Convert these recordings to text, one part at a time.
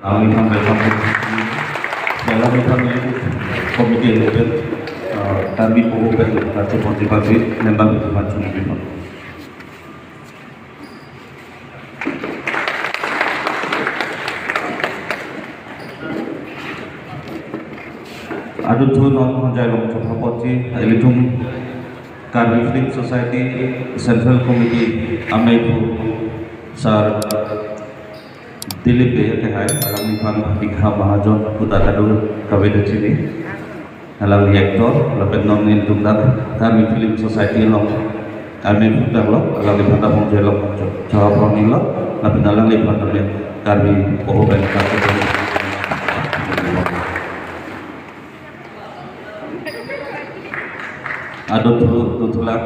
Ang dalam kami komite level kami bukan satu motivasi memang macam itu. Ada tu non menjadi long coba poti, elitum Karbi Film Society Central Committee Amaipu Sar Dilip Bey ke hai alami pan Dikha Mahajon Kuta Kadul Kabeda Cini alami aktor lepas non elitum dak Karbi Film Society long kami pun lo alami pan dak menjadi long coba poni lo lepas alami pan dak Karbi Poho Ben Kadul ada tutulan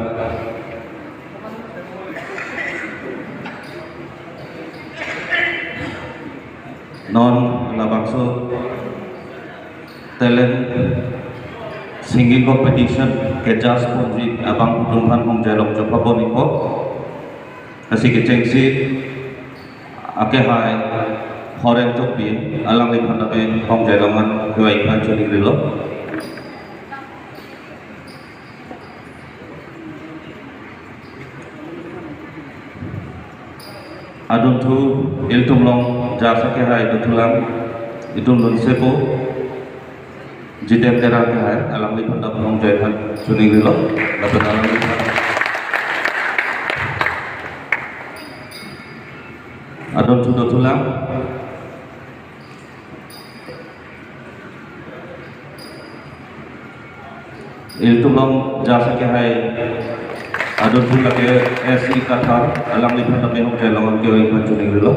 non labangso talent singing competition kejas punji abang kutumhan hong jalong coba boniko kasih kecengsi ake hai horen topi alang lipan tapi hong jalongan kewaikan curi rilo adun tu iltum long jasa ke hai betulang itum lun sepo jitem tera ke hai alam li pandap long jaihan suning rilo dapat alam li adun tu betulang iltum long jasa ke hai adun tu lagi SI kata alam li pandap yang jalan ke ikan cuning dulu.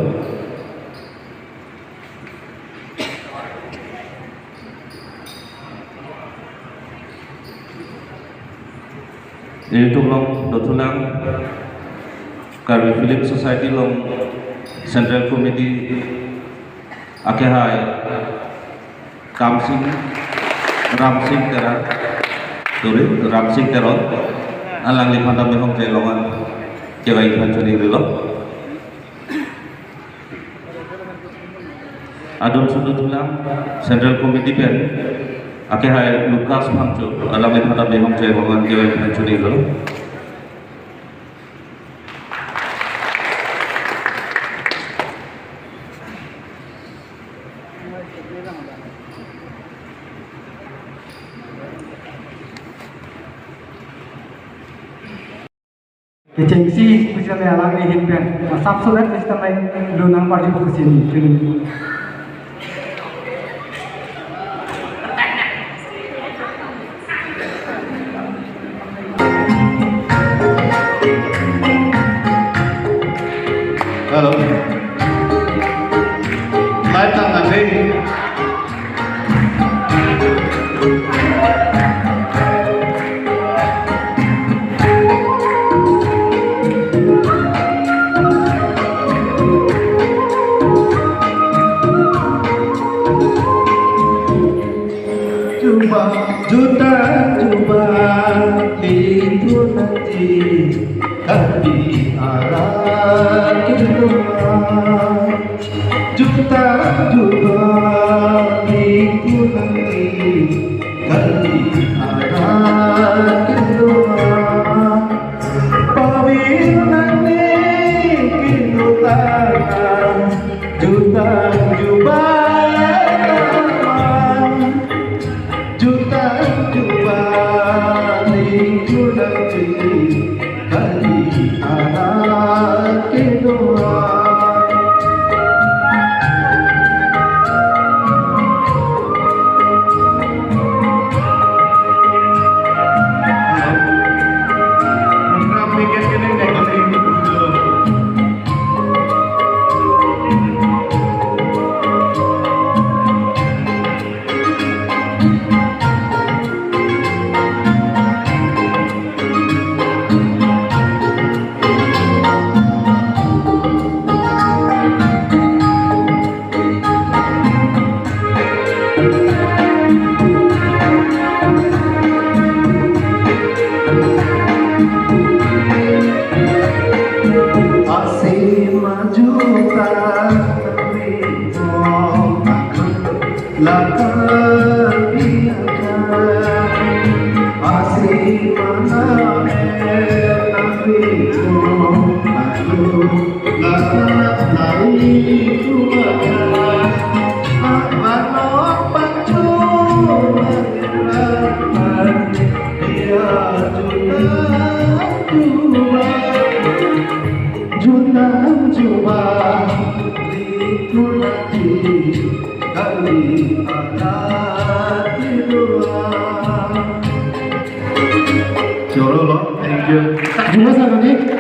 Itu long dotulang Karbi Film Society long Central Committee akhirnya Ramsing Tera Turi Ramsing Terot alang lipan tapi hong jelongan kira ikan curi dulu adun sudut tulang Central Committee pen akhirnya Lukas Pangcu alang lipan tapi hong jelongan kira ikan curi dulu Kecengsi misalnya alang himpen, sab surat misalnya lunang parju kesini film. Halo, live tangan deh. Juta coba itu nanti kami arah kedua juta coba itu nanti kami arah kedua pawin nanti kita juta coba juta coba itu nanti kali anak kedua Asih maju tak terima lakar biarkan asing mana tapi kau aduh lakar lari kuat manok pancung dia junang coba dikulati kali ada tiduran. Jolo, thank you. Terima kasih.